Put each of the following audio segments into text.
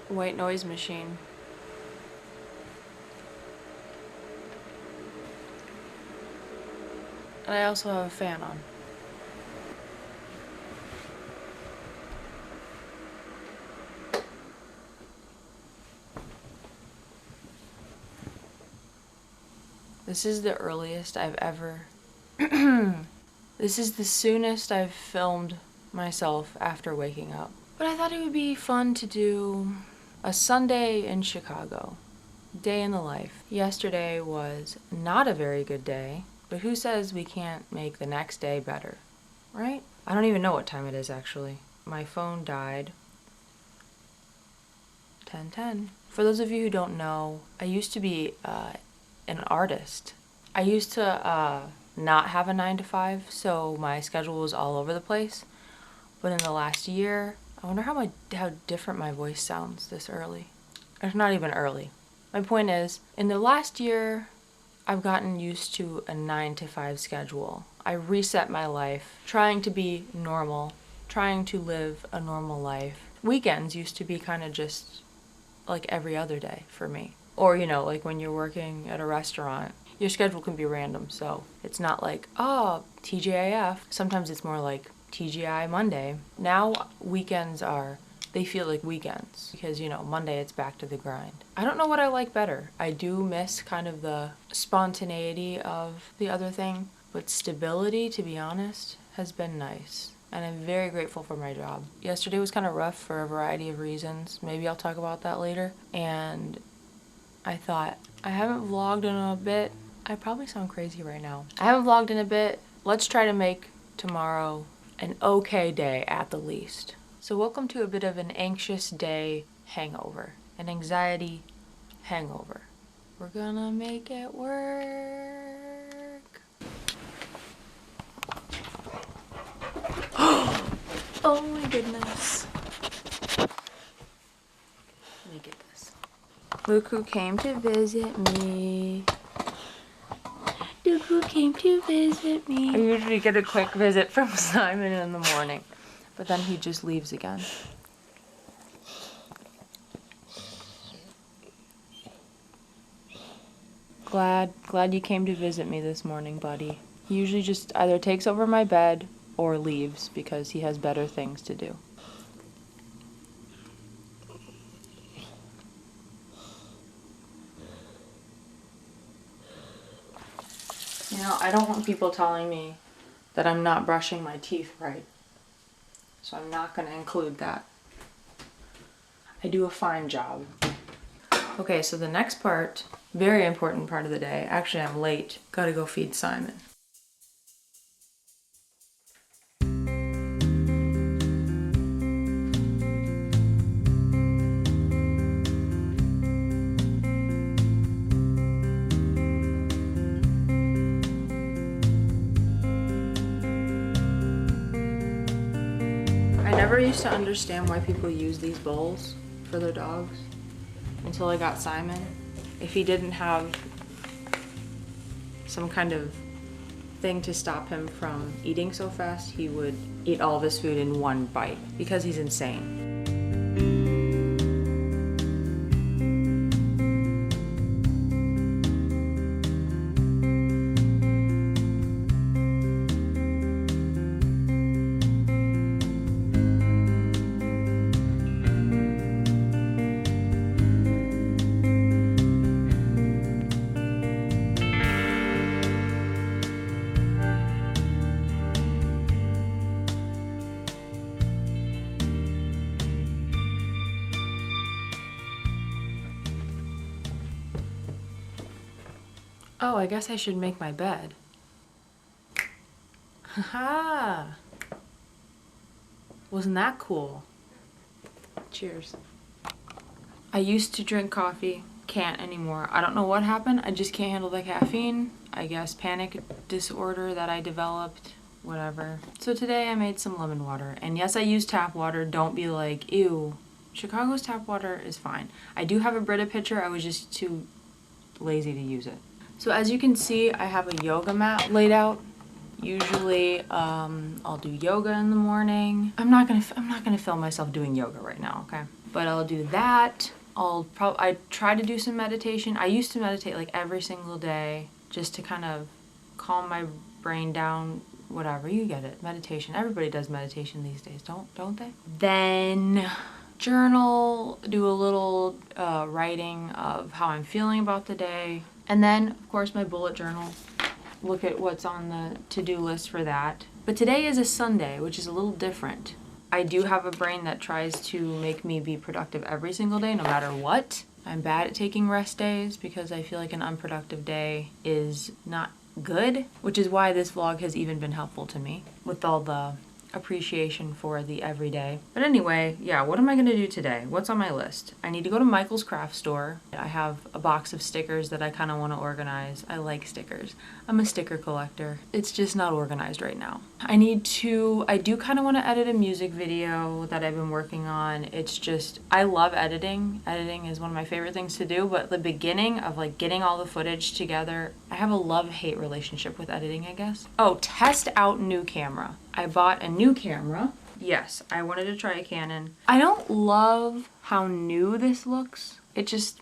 white noise machine. And I also have a fan on. This is the earliest I've ever... This is the soonest I've filmed myself after waking up. But I thought it would be fun to do a Sunday in Chicago. Day in the life. Yesterday was not a very good day, but who says we can't make the next day better, right? I don't even know what time it is actually. My phone died. 10:10. For those of you who don't know, I used to be an artist. I used to not have a 9 to 5, so my schedule was all over the place. But in the last year, I wonder how different my voice sounds this early. It's not even early. My point is, in the last year, I've gotten used to a 9 to 5 schedule. I reset my life, trying to be normal, trying to live a normal life. Weekends used to be kind of just like every other day for me. Or, you know, like when you're working at a restaurant, your schedule can be random, so it's not like, oh, TGIF. Sometimes it's more like TGI Monday. Now weekends they feel like weekends because, you know, Monday it's back to the grind. I don't know what I like better. I do miss kind of the spontaneity of the other thing, but stability, to be honest, has been nice. And I'm very grateful for my job. Yesterday was kind of rough for a variety of reasons. Maybe I'll talk about that later. And I thought, I haven't vlogged in a bit. I probably sound crazy right now. I haven't vlogged in a bit. Let's try to make tomorrow an okay day at the least. So welcome to a bit of an anxious day hangover, an anxiety hangover. We're gonna make it work. Oh my goodness. Let me get this. Look who came to visit me. Look who came to visit me. I usually get a quick visit from Simon in the morning, but then he just leaves again. Glad you came to visit me this morning, buddy. He usually just either takes over my bed or leaves because he has better things to do. You know, I don't want people telling me that I'm not brushing my teeth right. So I'm not going to include that. I do a fine job. Okay, so the next part, very important part of the day. Actually, I'm late. Gotta go feed Simon. I never used to understand why people use these bowls for their dogs until I got Simon. If he didn't have some kind of thing to stop him from eating so fast, he would eat all of his food in one bite because he's insane. Oh, I guess I should make my bed. Haha! Wasn't that cool? Cheers. I used to drink coffee, can't anymore. I don't know what happened, I just can't handle the caffeine. I guess panic disorder that I developed, whatever. So today I made some lemon water, and yes, I use tap water. Don't be like, ew. Chicago's tap water is fine. I do have a Brita pitcher, I was just too lazy to use it. So as you can see, I have a yoga mat laid out. Usually, I'll do yoga in the morning. I'm not gonna film myself doing yoga right now, okay? but I'll do that. I try to do some meditation. I used to meditate like every single day just to kind of calm my brain down. Whatever, you get it. Meditation. Everybody does meditation these days, don't they? Then journal, do a little writing of how I'm feeling about the day. And then, of course, my bullet journal. Look at what's on the to-do list for that. But today is a Sunday, which is a little different. I do have a brain that tries to make me be productive every single day, no matter what. I'm bad at taking rest days because I feel like an unproductive day is not good, which is why this vlog has even been helpful to me with all the appreciation for the everyday. But anyway, yeah, what am I gonna do today? What's on my list? I need to go to Michael's craft store. I have a box of stickers that I kind of want to organize. I like stickers. I'm a sticker collector. It's just not organized right now. I do kind of want to edit a music video that I've been working on. It's just, I love editing. Editing is one of my favorite things to do, but the beginning of like getting all the footage together, I have a love-hate relationship with editing, I guess. Oh, test out new camera. I bought a new camera. Yes, I wanted to try a Canon. I don't love how new this looks. It just,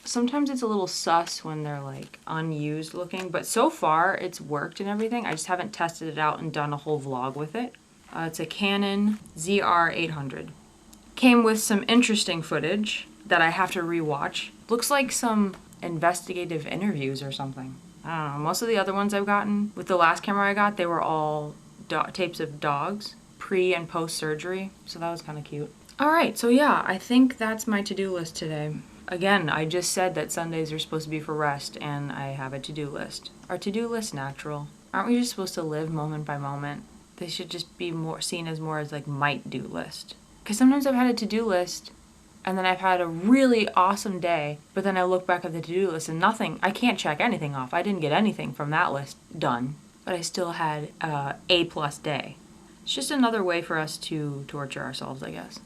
sometimes it's a little sus when they're like unused looking, but so far it's worked and everything. I just haven't tested it out and done a whole vlog with it. It's a Canon ZR-800. Came with some interesting footage that I have to rewatch. Looks like some investigative interviews or something. I don't know. Most of the other ones I've gotten, with the last camera I got, they were all tapes of dogs, pre and post surgery, so that was kind of cute. All right, so yeah, I think that's my to-do list today. Again, I just said that Sundays are supposed to be for rest, and I have a to-do list. Are to-do lists natural? Aren't we just supposed to live moment by moment? They should just be more seen as like might-do list. Because sometimes I've had a to-do list, and then I've had a really awesome day, but then I look back at the to-do list and nothing, I can't check anything off. I didn't get anything from that list done, but I still had a A+ day. It's just another way for us to torture ourselves, I guess.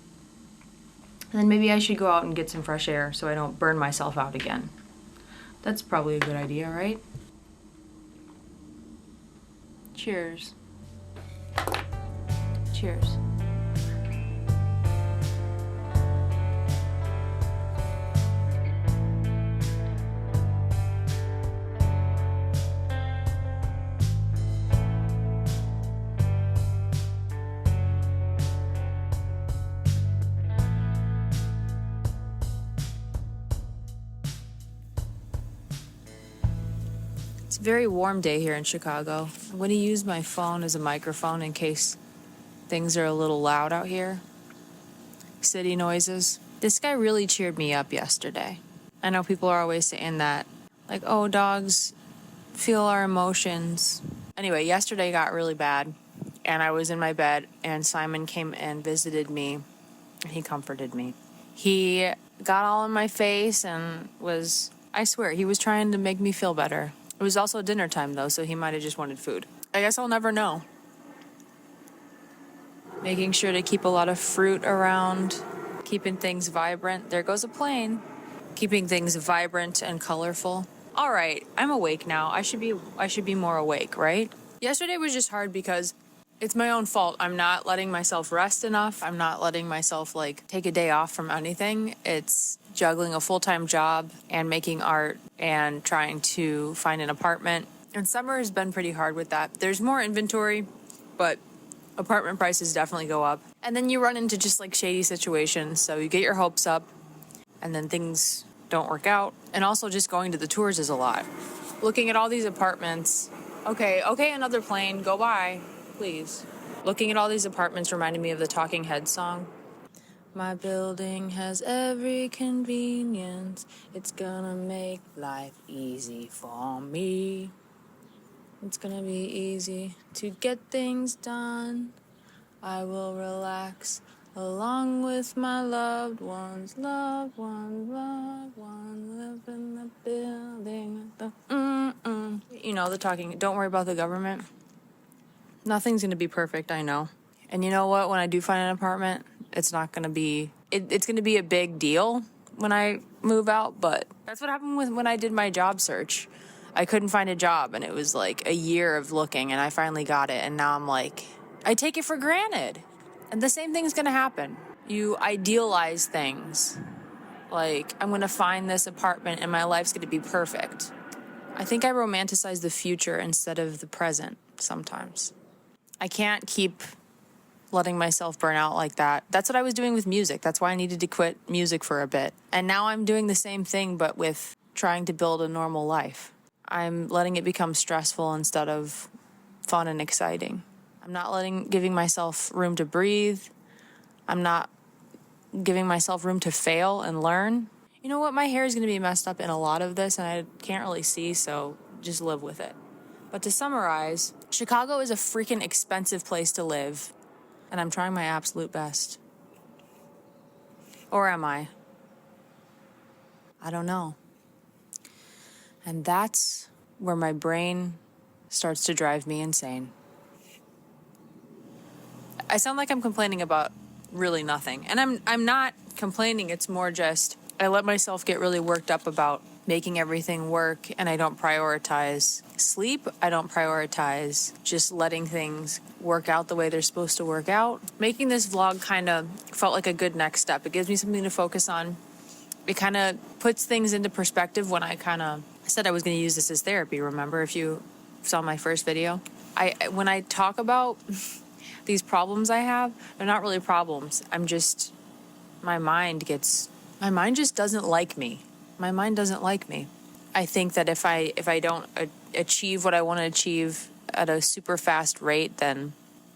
And then maybe I should go out and get some fresh air so I don't burn myself out again. That's probably a good idea, right? Cheers. Cheers. It's a very warm day here in Chicago. I'm going to use my phone as a microphone in case things are a little loud out here. City noises. This guy really cheered me up yesterday. I know people are always saying that, like, oh, dogs feel our emotions. Anyway, yesterday got really bad, and I was in my bed, and Simon came and visited me, and he comforted me. He got all in my face and I swear, he was trying to make me feel better. It was also dinner time, though, so he might have just wanted food. I guess I'll never know. Making sure to keep a lot of fruit around, keeping things vibrant. There goes a plane. Keeping things vibrant and colorful. All right, I'm awake now. I should be more awake, right? Yesterday was just hard because it's my own fault. I'm not letting myself rest enough. I'm not letting myself take a day off from anything. It's juggling a full-time job and making art and trying to find an apartment. And summer has been pretty hard with that. There's more inventory, but apartment prices definitely go up. And then you run into just shady situations. So you get your hopes up and then things don't work out. And also just going to the tours is a lot. Looking at all these apartments. Okay, another plane, go by, please. Looking at all these apartments reminded me of the Talking Heads song. My building has every convenience. It's gonna make life easy for me. It's gonna be easy to get things done. I will relax along with my loved ones. Loved ones, live in the building. You know, the talking, don't worry about the government. Nothing's gonna be perfect, I know. And you know what? When I do find an apartment, it's not gonna be, it's gonna be a big deal when I move out, but that's what happened when I did my job search. I couldn't find a job, and it was a year of looking, and I finally got it, and now I'm I take it for granted. And the same thing's gonna happen. You idealize things. Like, I'm going to find this apartment and my life's going to be perfect. I think I romanticize the future instead of the present sometimes. I can't keep letting myself burn out like that. That's what I was doing with music. That's why I needed to quit music for a bit. And now I'm doing the same thing, but with trying to build a normal life. I'm letting it become stressful instead of fun and exciting. I'm not giving myself room to breathe. I'm not giving myself room to fail and learn. You know what? My hair is going to be messed up in a lot of this, and I can't really see, so just live with it. But to summarize, Chicago is a freaking expensive place to live, and I'm trying my absolute best. Or am I? I don't know. And that's where my brain starts to drive me insane. I sound like I'm complaining about really nothing. And I'm not complaining, it's more just I let myself get really worked up about making everything work, and I don't prioritize sleep. I don't prioritize just letting things work out the way they're supposed to work out. Making this vlog kind of felt like a good next step. It gives me something to focus on. It kind of puts things into perspective when I said I was going to use this as therapy. Remember, if you saw my first video? When I talk about these problems I have, they're not really problems. My mind just doesn't like me. My mind doesn't like me. I think that if I don't achieve what I want to achieve at a super fast rate, then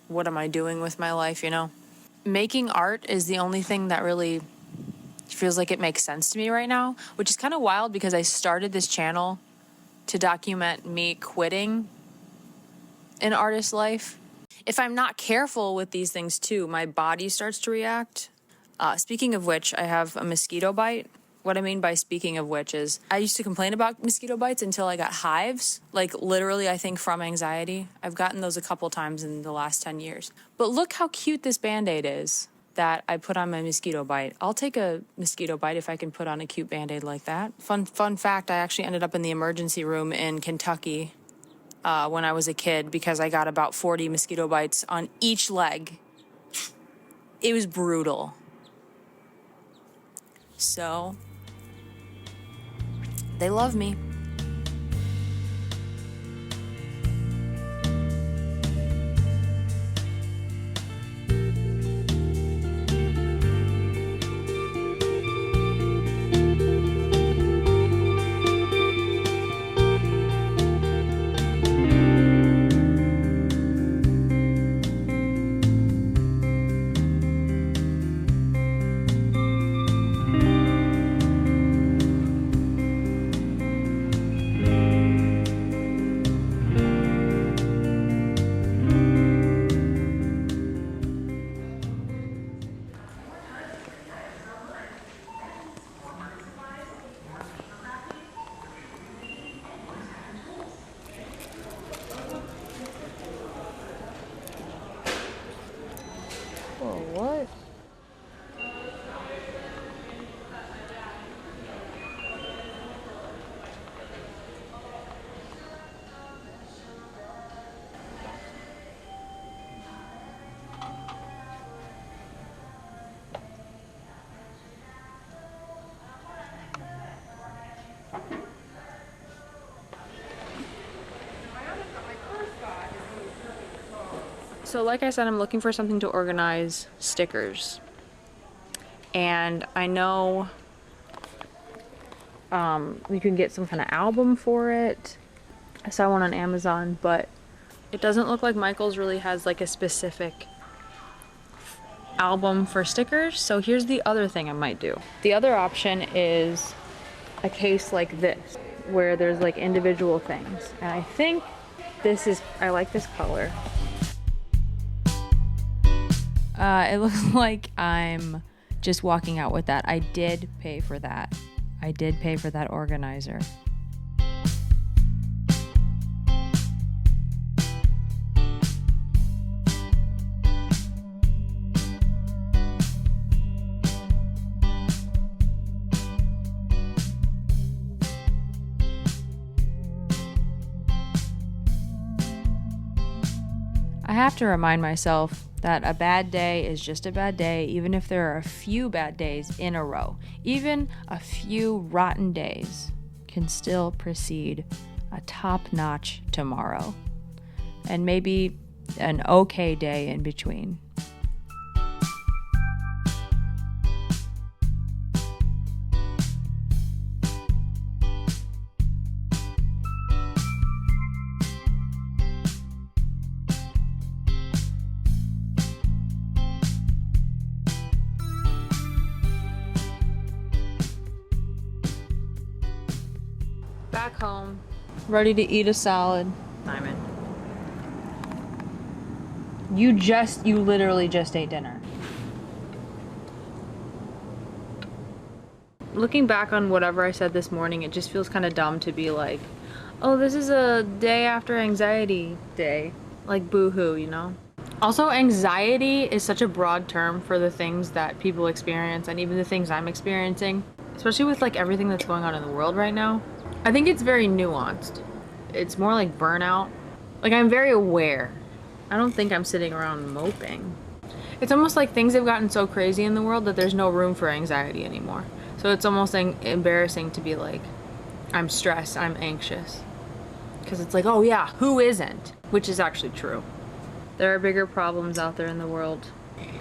what am I doing with my life, you know? Making art is the only thing that really feels like it makes sense to me right now, which is kind of wild because I started this channel to document me quitting an artist's life. If I'm not careful with these things too, my body starts to react. Speaking of which, I have a mosquito bite. What I mean by speaking of which is I used to complain about mosquito bites until I got hives. Like literally, I think from anxiety. I've gotten those a couple times in the last 10 years. But look how cute this Band-Aid is that I put on my mosquito bite. I'll take a mosquito bite if I can put on a cute Band-Aid like that. Fun fact, I actually ended up in the emergency room in Kentucky when I was a kid because I got about 40 mosquito bites on each leg. It was brutal. So, they love me. Whoa, what? So like I said, I'm looking for something to organize stickers. And I know you can get some kind of album for it. I saw one on Amazon, but it doesn't look like Michael's really has like a specific album for stickers. So here's the other thing I might do. The other option is a case like this, where there's like individual things. And I think I like this color. It looks like I'm just walking out with that. I did pay for that. I did pay for that organizer. I have to remind myself That a bad day is just a bad day, even if there are a few bad days in a row. Even a few rotten days can still precede a top-notch tomorrow. And maybe an okay day in between. Back home, ready to eat a salad. Simon. You literally just ate dinner. Looking back on whatever I said this morning, it just feels kind of dumb to be like, oh, this is a day after anxiety day. Like, boo-hoo, you know? Also, anxiety is such a broad term for the things that people experience, and even the things I'm experiencing. Especially with like everything that's going on in the world right now. I think it's very nuanced. It's more like burnout. Like, I'm very aware. I don't think I'm sitting around moping. It's almost like things have gotten so crazy in the world that there's no room for anxiety anymore. So it's almost embarrassing to be like, I'm stressed, I'm anxious. Because it's like, oh yeah, who isn't? Which is actually true. There are bigger problems out there in the world.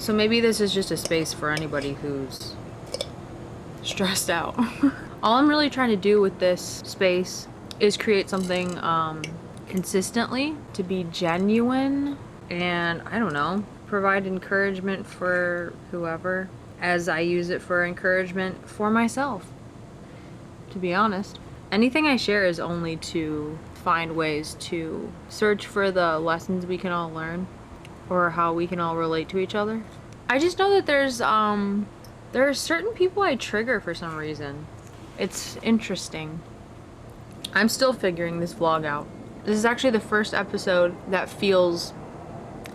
So maybe this is just a space for anybody who's stressed out. All I'm really trying to do with this space is create something consistently, to be genuine, and I don't know, provide encouragement for whoever, as I use it for encouragement for myself, to be honest. Anything I share is only to find ways to search for the lessons we can all learn, or how we can all relate to each other. I just know that there are certain people I trigger for some reason. It's interesting. I'm still figuring this vlog out. This is actually the first episode that feels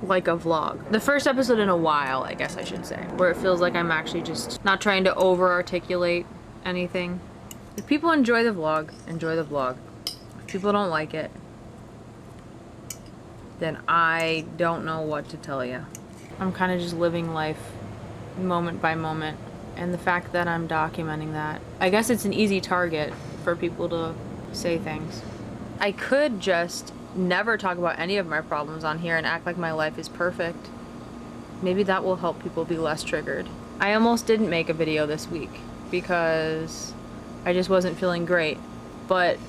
like a vlog. The first episode in a while, I guess I should say, where it feels like I'm actually just not trying to over-articulate anything. If people enjoy the vlog, enjoy the vlog. If people don't like it, then I don't know what to tell you. I'm kind of just living life moment by moment. And the fact that I'm documenting that, I guess it's an easy target for people to say things. I could just never talk about any of my problems on here and act like my life is perfect. Maybe that will help people be less triggered. I almost didn't make a video this week because I just wasn't feeling great. But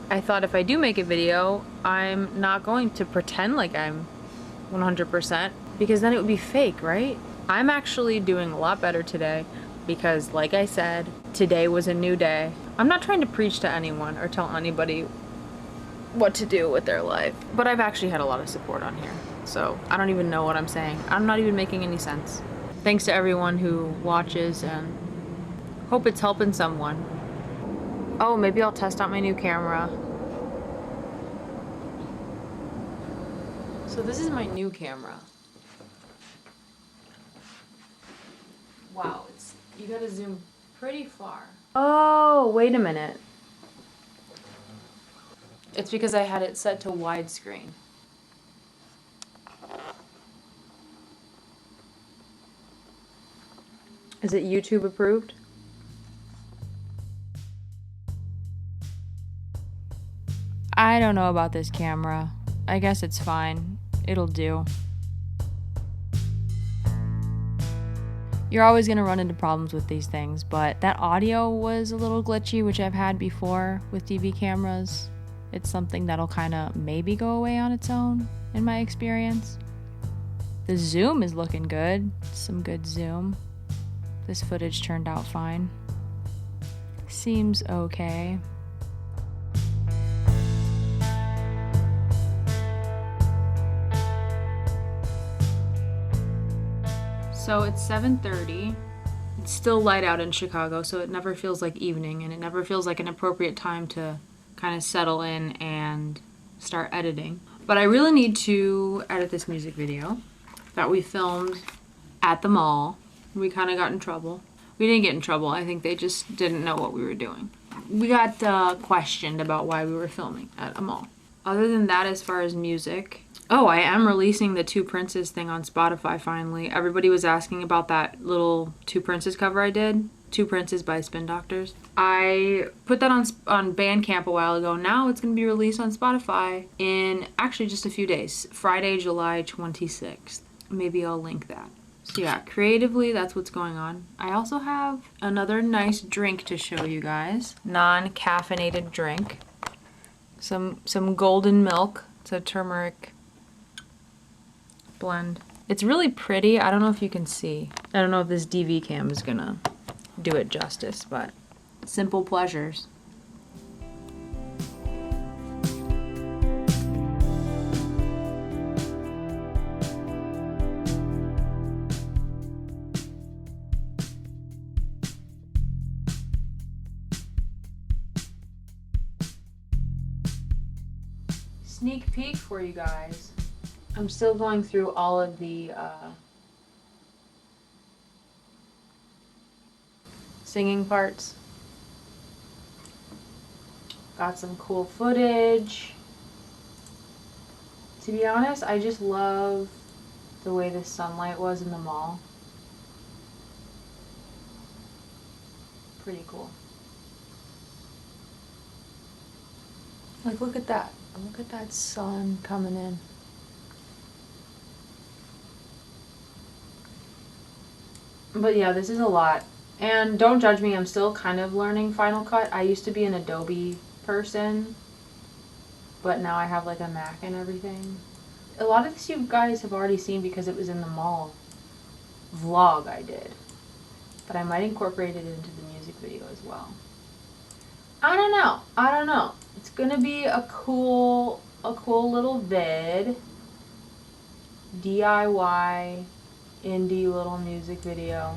I thought if I do make a video, I'm not going to pretend like I'm 100%, because then it would be fake, right? I'm actually doing a lot better today because, like I said, today was a new day. I'm not trying to preach to anyone or tell anybody what to do with their life, but I've actually had a lot of support on here, so I don't even know what I'm saying. I'm not even making any sense. Thanks to everyone who watches, and hope it's helping someone. Oh, maybe I'll test out my new camera. So this is my new camera. Wow, you gotta zoom pretty far. Oh, wait a minute. It's because I had it set to widescreen. Is it YouTube approved? I don't know about this camera. I guess it's fine. It'll do. You're always going to run into problems with these things, but that audio was a little glitchy, which I've had before with DV cameras. It's something that'll kind of maybe go away on its own, in my experience. The zoom is looking good. Some good zoom. This footage turned out fine. Seems okay. So it's 7:30. It's still light out in Chicago, so it never feels like evening, and it never feels like an appropriate time to kind of settle in and start editing. But I really need to edit this music video that we filmed at the mall. We kind of got in trouble. We didn't get in trouble. I think they just didn't know what we were doing. We got questioned about why we were filming at a mall. Other than that, as far as music, Oh, I am releasing the Two Princes thing on Spotify finally. Everybody was asking about that little Two Princes cover I did. Two Princes by Spin Doctors. I put that on Bandcamp a while ago. Now it's going to be released on Spotify in actually just a few days. Friday, July 26th. Maybe I'll link that. So yeah, creatively, that's what's going on. I also have another nice drink to show you guys. Non-caffeinated drink. Some golden milk. It's a turmeric blend. It's really pretty. I don't know if you can see. I don't know if this DV cam is gonna do it justice, but simple pleasures. Sneak peek for you guys. I'm still going through all of the singing parts. Got some cool footage. To be honest, I just love the way the sunlight was in the mall. Pretty cool. Like, look at that. Look at that sun coming in. But yeah, this is a lot. And don't judge me, I'm still kind of learning Final Cut. I used to be an Adobe person, but now I have like a Mac and everything. A lot of this you guys have already seen because it was in the mall vlog I did. But I might incorporate it into the music video as well. I don't know. I don't know. It's gonna be a cool little vid. DIY indie little music video.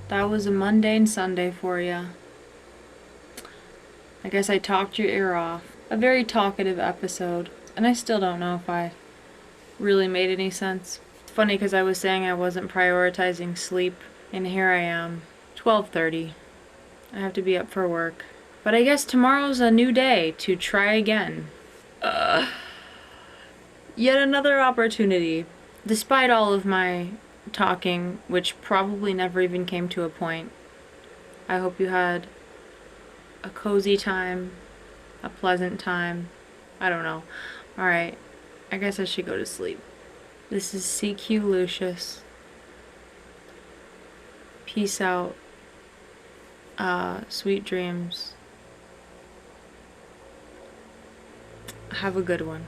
That was a mundane Sunday for you. I guess I talked your ear off. A very talkative episode, and I still don't know if I really made any sense. It's funny because I was saying I wasn't prioritizing sleep, and here I am, 12:30. I have to be up for work. But I guess tomorrow's a new day to try again. Yet another opportunity. Despite all of my talking, which probably never even came to a point, I hope you had a cozy time, a pleasant time. I don't know. Alright, I guess I should go to sleep. This is CQ Lucius. Peace out. Sweet dreams. Have a good one.